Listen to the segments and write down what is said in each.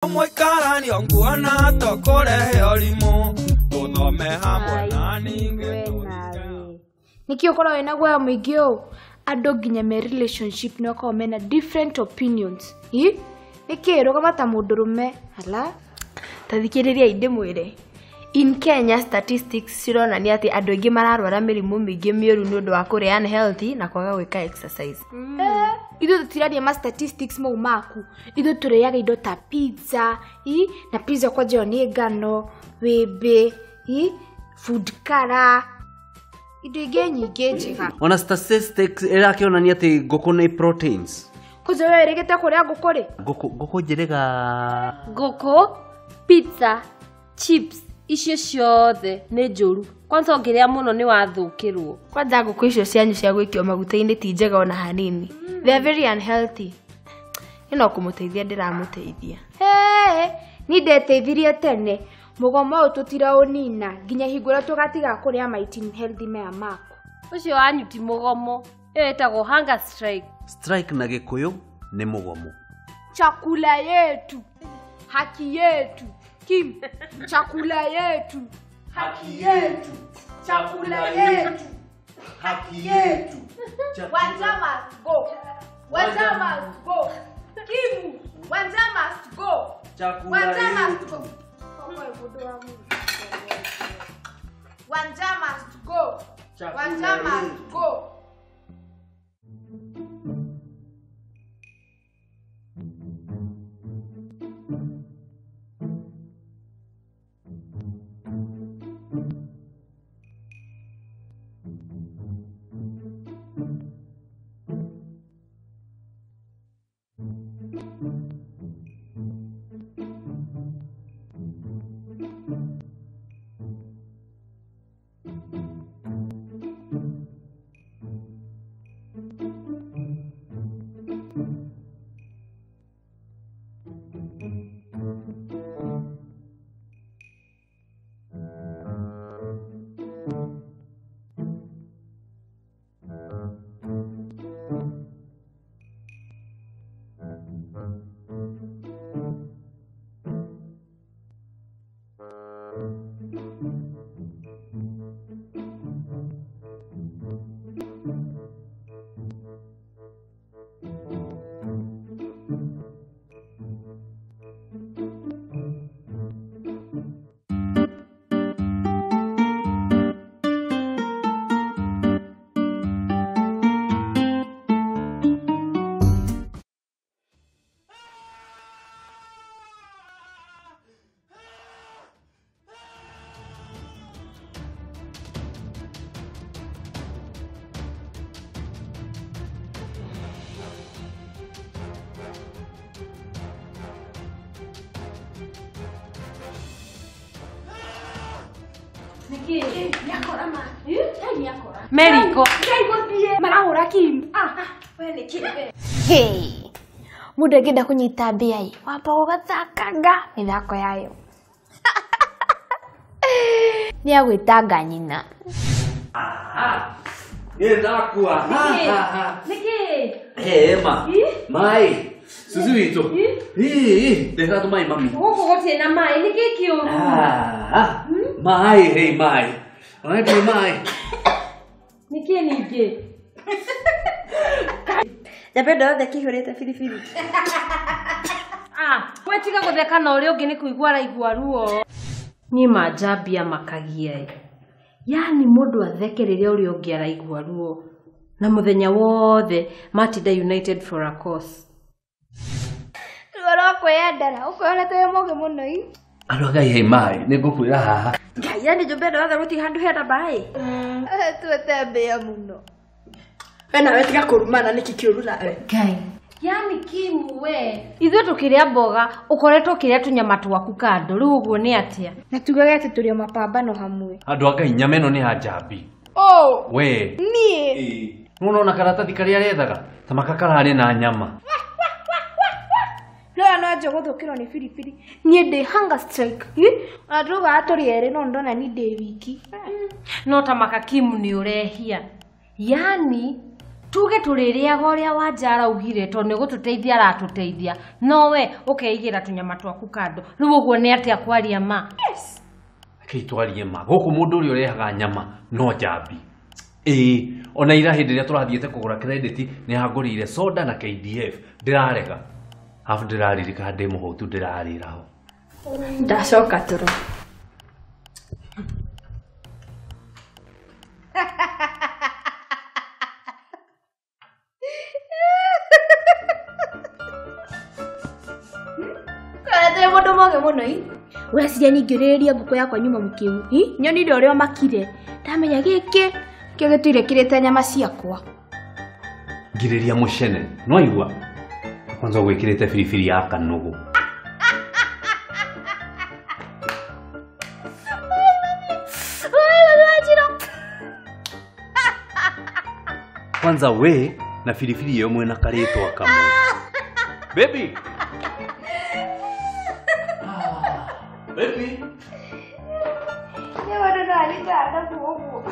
Tuikaranie nguona tokorehe orimo tuthome hamwe na ninge nikio kora wena gwa mwigio ando ginya me relationship no ko mena different opinions nikiro kama ta mundurume hala tathikiriria inde mwire in Kenya statistics cironania ati andu aingi mararwara mirimu mingi mioru ni undu wa kuria unhealthy na kwaga gwika exercise. Ithu tutiraria ma statistics mau maku. Ithu turiaga indo ta pizza, na pizza kwa jo ni ngano, wembe, food kara. Indo ingi nyingi njega. Ona statistics irakionania ati ngũkũ ni proteins. Kuzo wewe regete kuria ngũkũ ri? Ngũkũ njirega. Ngũkũ, pizza, chips icio ciothe nĩ njũru. Kwanza ongerea muno ni wathũkirwo. Kwanza ngũkũ icio cianyu cia gwikio maguta-inĩ ti njega ona hanini. They are very unhealthy. Ino kumuteithia ndiramuteithia. Ni ndeteithirie tene. Mugomo ututira unina nginya hingura tugatiga kuria maiti healthy mea maku. Ucio wanyu ti mugomo. Etagwo hunger strike. Strike na Gikuyu ni mugomo. Chakula yetu. Haki yetu. Kim, chakula yetu. Haki yetu. Chakula yetu. Haki yetu. Wanja must go. Wanja must go. Kim, wanja must go. Wanja must go. Wanja must go. Wanja must go. Niki, yakora ma. Yakora. Meriko. Ngai marahura Kim. We ni kibe. Hey. Muda ngenda kunyita mbia hii. Wamba ugathakanga mithako yayo. Ni agwitanga nyina. Ni ndakua. Niki. Ma. Mai. Suzu witũ. Ndehera tũmaĩ mami. Gũkũ gũtirĩ na maĩ nĩkĩ kĩũru? Maĩ, maĩ. Ũrenda maĩ. Nĩkĩ ningĩ? Napenda yothe kĩihũrĩte biribiri. We tiga gũtheka na ũrĩa ũngĩ nĩ kũigua araigua ruo. Niĩ manjambia makagia yani mũndũ atheke rĩrĩa ũrĩa ũngĩ araigua ruo. Na mũthenya wothe matinda united for a cause. Ruo kwendera ukwendete moge muno ii. Andũ Ngai hei maĩ nĩ ngũkwĩra haha. Ngai yani njũmbe yothe gũtirĩ handũ hena maĩ. Tuetembea muno. Wena we tiga kũrumana nĩkĩ kĩũru nawe. Ngai. Yani Kimu we. Ithuĩ tũkĩrĩa mboga ũkoretwo ũkĩrĩa tũnyama twaku kando. Rĩu ũguo nĩ atĩa? Na tugage ati tũrĩ mapambano hamwe. Andũ a Ngai nyama ĩno nĩ ya njambi. We. Niĩ. Nũnona karatathi karĩa arethaga ta makakararĩ na nyama. No njogũthũkĩrwo nĩ biribiri. Niĩ ndĩ hunger strike. Andũga atũrĩ erĩ no ndona ni ndĩ wiki. No ta makakimu nĩ ũrehia. Yani tuge tuririaga uria Wanja araugire to ni gututeithia aratuteithia no we ukeigira tunyama twaku kando riu uguo ni atia kwaria ma yes kei twarie ma guku mundu uri urehaga nyama no Njambi ona ira hindi ria turathiete kugura credit ni hagurire soda na KDF ndirarega hafu ndiraririka ndi muhutu ndirariraho ndacoka toro Mundu moge muno ureciria ningiriria nguku yakwa nyuma mukiu nyonire uria makire ndamenya giki kio gituire kirite nyama ciakwa ngiriria mucene no igua kwanza gwikirite firifiri ya kanugu kwanza we na firifiri yo mwena karitwa kamwe baby baby ya wado na alita kuogo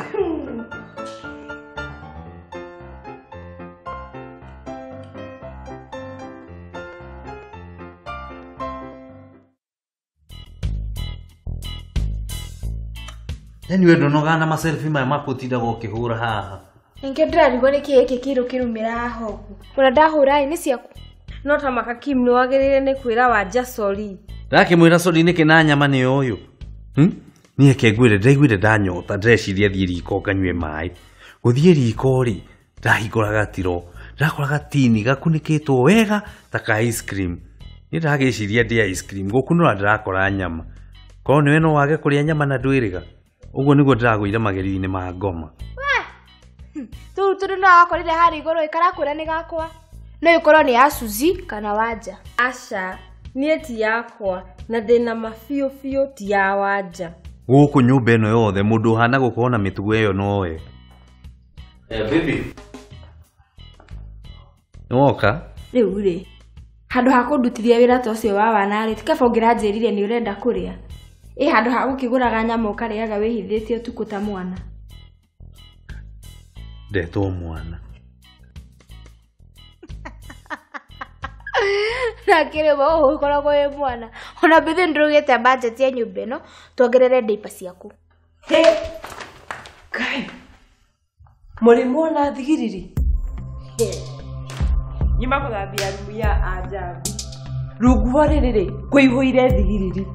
yani we ndonogana ma selfie maya makutinda gukihura haha Inge ndirarigwo niki iki kiru kirumira haho ura ndahura ni ciaku no ta makakim ni wagirire ni kwira Wanja sorry ndakimwira sorry niki na nyama ni uyu nie kengwire ndaiguire ndanyota ndreciria thie riko nganywe mai guthie riko ri ndahinguraga tiro ndakoraga tini gakunikitwo wega ta ice cream ni ndagiciria ndi ice cream gukunura ndirakora nyama ko niwe no wage kuria nyama na ndwiriga uguo niguo ndiraguire mageri-ini ma ngoma tu na akorire hari igoro ikarakwira ni gakwa no ikorwo ni ya Suzi kana Wanja Asha nie ti yakwa na ndina mafio fio ti ya Wanja guku nyumba ino yothe mundu hana gukona mitugo iyo nowe baby noka riu ri handu ha kundutithia wira ta ucio wa wanari tikaba ngiranjirire ni urenda kuria handu ha gukiguraga nyama ukariaga wihithitie tuku ta mwana ndetwo mwana nakire bo ukoragwo we mwana ona bithe ndrugite budget ya nyumba ino tuongerere ndeipa ciaku kai murimu na thigiriri nyima kuthambia rumu ya Anjambi rungu riri kuihuire thigiriri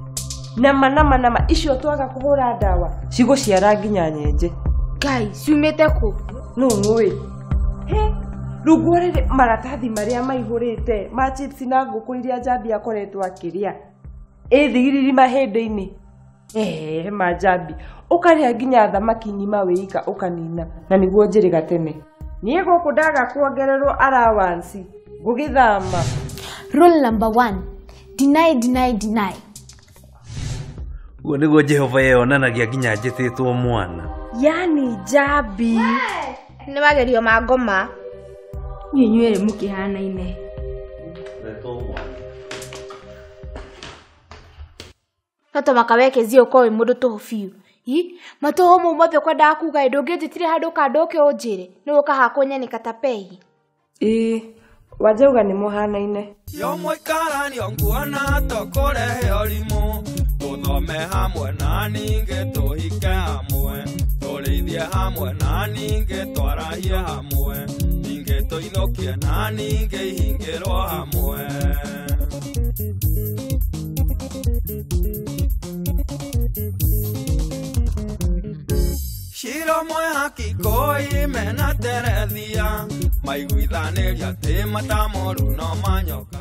nama icio twaga kuhura ndawa ciguciara nginya nyenje kai ciumite ku nungwe rungu riri maratathi maria maihurite ma chips na nguku iria Njambi akoretwo akiria thigiriri mahindi-ini ma Njambi ukaria nginya thamaki ng'ima wika ukanina na niguo njiriga tene nie guku ndaga kuongererwo allowance ngugithama rule number 1 deny guo niguo Jehova yonanagia nginya njititwo mwana yani Njambi ni magerio ma ngoma nyinyuere mukihanaine Tato makaweke zio kwa mundu tuhufiu matoho mu mothe kwenda kuga ndungititire handu kandoke unjire ni ukahakonya ni katapei wajauga ni muhanaine yo Tuikaranie nguona tokurehe orimu tuthome hamwe na ninge tuhike hamwe turithie hamwe na ninge twarahie hamwe ninge tuithokie na ninge ihingirwo hamwe Shiro mwe hakikoi mena terethia maiguithaniria ti matamoru no manyoka